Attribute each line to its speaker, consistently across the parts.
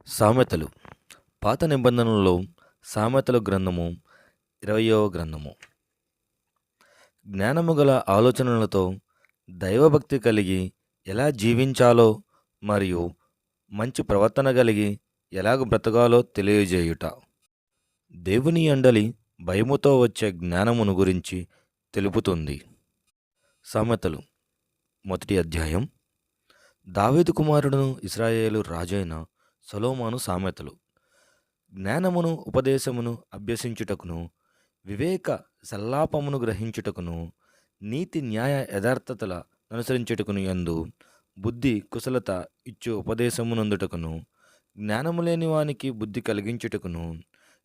Speaker 1: సామెతలు. పాత నిబంధనలలో సామెతల గ్రంథము 20వ గ్రంథము. జ్ఞానము గల ఆలోచనలతో దైవభక్తి కలిగి ఎలా జీవించాలో మరియు మంచి ప్రవర్తన కలిగి ఎలాగ బ్రతకాలో తెలియజేయుట. దేవుని యందలి భయముతో వచ్చే జ్ఞానమును గురించి తెలుపుతుంది. సామెతలు మొదటి అధ్యాయం. దావీదు కుమారుడును ఇశ్రాయేలు రాజైన సొలొమోను సామెతలు. జ్ఞానమును ఉపదేశమును అభ్యసించుటకును, వివేక సల్లాపమును గ్రహించుటకును, నీతి న్యాయ యథార్థతల అనుసరించుటకును యందు బుద్ధి కుశలత ఇచ్చు ఉపదేశమునందుటకును, జ్ఞానము లేని వానికి బుద్ధి కలిగించుటకును,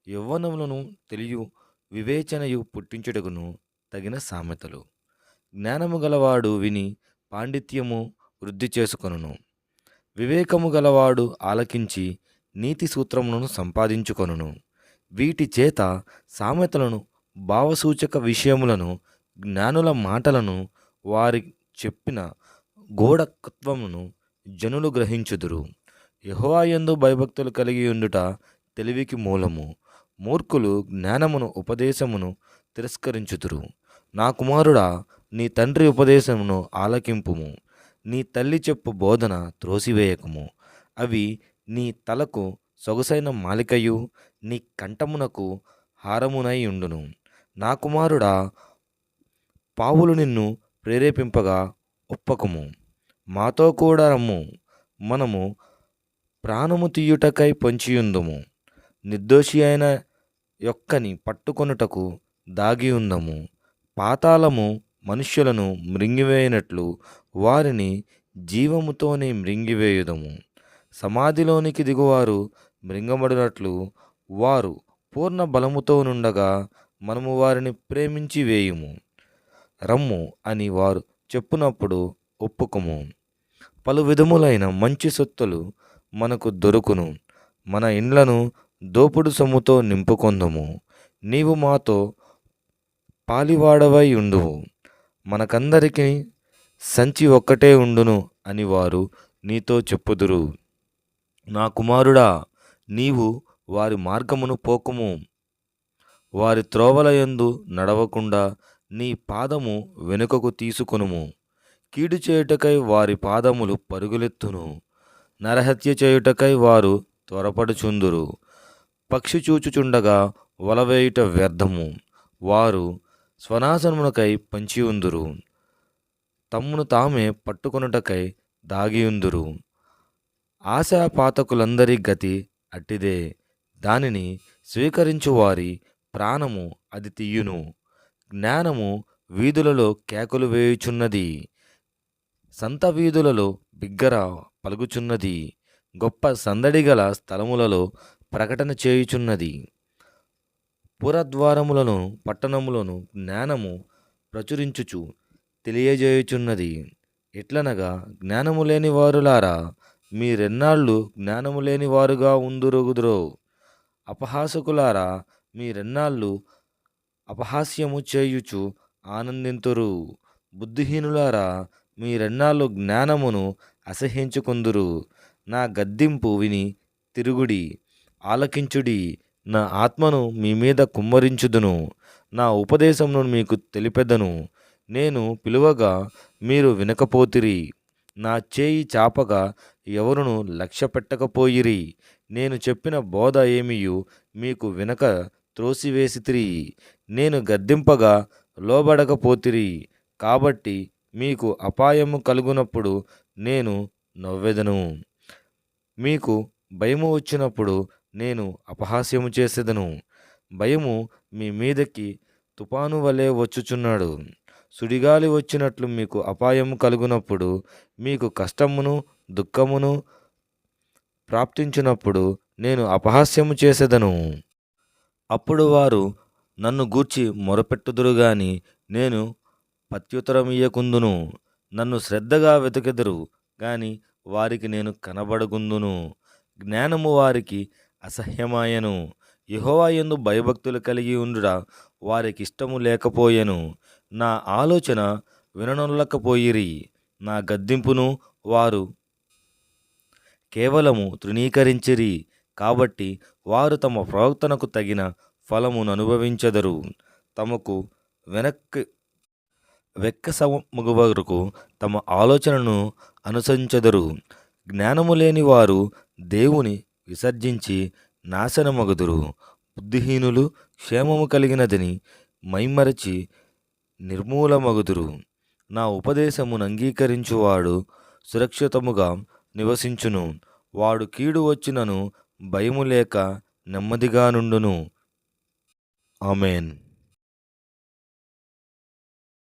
Speaker 1: యవ్వనములను తెలియు వివేచనయు పుట్టించుటకును తగిన సామెతలు. జ్ఞానము గలవాడు విని పాండిత్యము వృద్ధి చేసుకొనును. వివేకము గలవాడు ఆలకించి నీతి సూత్రములను సంపాదించుకొనును. వీటి చేత సామెతలను, భావసూచక విషయములను, జ్ఞానుల మాటలను, వారి చెప్పిన గూఢకత్వమును జనులు గ్రహించుదురు. యెహోవా యందు భయభక్తులు కలిగి ఉండుట తెలివికి మూలము. మూర్ఖులు జ్ఞానమును ఉపదేశమును తిరస్కరించుదురు. నా కుమారుడా, నీ తండ్రి ఉపదేశమును ఆలకింపుము. నీ తల్లి చెప్పు బోధన త్రోసివేయకము. అవి నీ తలకు సొగసైన మాలికయు, నీ కంఠమునకు హారమునై ఉండును. నా కుమారుడా, పావులు నిన్ను ప్రేరేపింపగా ఒప్పకము. మాతో కూడా రమ్ము, మనము ప్రాణము తీయుటకై పొంచియుందుము. నిర్దోషి అయిన యొక్కని పట్టుకొనుటకు దాగి ఉందము. పాతాళము మనుష్యులను మృంగివేయనట్లు వారిని జీవముతోనే మృంగివేయుదము. సమాధిలోనికి దిగువారు మృంగబడినట్లు వారు పూర్ణ బలముతో నుండగా మనము వారిని ప్రేమించి వేయుము. రమ్ము అని వారు చెప్పునప్పుడు ఒప్పుకుము. పలు విధములైన మంచి సొత్తులు మనకు దొరుకును. మన ఇండ్లను దోపుడు సొమ్ముతో నింపుకొందుము. నీవు మాతో పాలివాడవై ఉండువు. మనకందరికీ సంచి ఒక్కటే ఉండును అని వారు నీతో చెప్పుదురు. నా కుమారుడా, నీవు వారి మార్గమును పోకుము. వారి త్రోవల యందు నడవకుండా నీ పాదము వెనుకకు తీసుకొనుము. కీడు చేయుటకై వారి పాదములు పరుగులెత్తును. నరహత్య చేయుటకై వారు త్వరపడుచుందురు. పక్షి చూచుచుండగా వలవేయుట వ్యర్థము. వారు స్వనాశనమునకై పంచియుందురు. తమ్మును తామే పట్టుకొనుటకై దాగియుందురు. ఆశాపాతకులందరి గతి అట్టిదే. దానిని స్వీకరించు వారి ప్రాణము అది తీయును. జ్ఞానము వీధులలో కేకలు వేయుచున్నది. సంత వీధులలో బిగ్గర పలుకుచున్నది. గొప్ప సందడిగల స్థలములలో ప్రకటన చేయుచున్నది. పురద్వారములను పట్టణములను జ్ఞానము ప్రచురించుచు తెలియజేయుచున్నది. ఎట్లనగా, జ్ఞానము లేని వారులారా, మీరెన్నాళ్ళు జ్ఞానము లేని వారుగా ఉందురుగుదురో. అపహాసకులారా, మీరెన్నాళ్ళు అపహాస్యము చేయుచు ఆనందింతురు. బుద్ధిహీనులారా, మీరెన్నాళ్ళు జ్ఞానమును అసహ్యించుకొందురు. నా గద్దింపు విని తిరుగుడి, ఆలకించుడి. నా ఆత్మను మీ మీద కుమ్మరించుదును. నా ఉపదేశమును మీకు తెలిపెదను. నేను పిలువగా మీరు వినకపోతిరి. నా చేయి చాపగా ఎవరును లక్ష్య పెట్టకపోయిరి. నేను చెప్పిన బోధ ఏమియు మీకు వినక త్రోసివేసితిరి. నేను గద్దింపగా లోబడకపోతిరి. కాబట్టి మీకు అపాయము కలుగునప్పుడు నేను నవ్వెదను. మీకు భయము వచ్చినప్పుడు నేను అపహాస్యము చేసేదను. భయము మీ మీదకి తుఫాను వలె వచ్చుచున్నాడు. సుడిగాలి వచ్చినట్లు మీకు అపాయము కలుగునప్పుడు, మీకు కష్టమును దుఃఖమును ప్రాప్తించినప్పుడు నేను అపహాస్యము చేసేదను. అప్పుడు వారు నన్ను గూర్చి మొరపెట్టుదురు గాని నేను ప్రత్యుత్తరమియ్యకుందును. నన్ను శ్రద్ధగా వెతుకెదరు గాని వారికి నేను కనబడకుందును. జ్ఞానము వారికి అసహ్యమాయను. యెహోవా యందు భయభక్తులు కలిగి ఉండుట వారికి ఇష్టము లేకపోయెను. నా ఆలోచన విననొల్లకపోయిరి. నా గద్దింపును వారు కేవలము తృణీకరించిరి. కాబట్టి వారు తమ ప్రవర్తనకు తగిన ఫలమును అనుభవించెదరు. తమకు వెనక్కి వెక్కసమగు వరకు తమ ఆలోచనను అనుసరించెదరు. జ్ఞానము లేని వారు దేవుని విసర్జించి నాశనమగుదురు. బుద్ధిహీనులు క్షేమము కలిగినదని మైమరచి నిర్మూలమగుదురు. నా ఉపదేశమును అంగీకరించువాడు సురక్షితముగా నివసించును. వాడు కీడు వచ్చినను భయము లేక నెమ్మదిగా నుండును. ఆమేన్.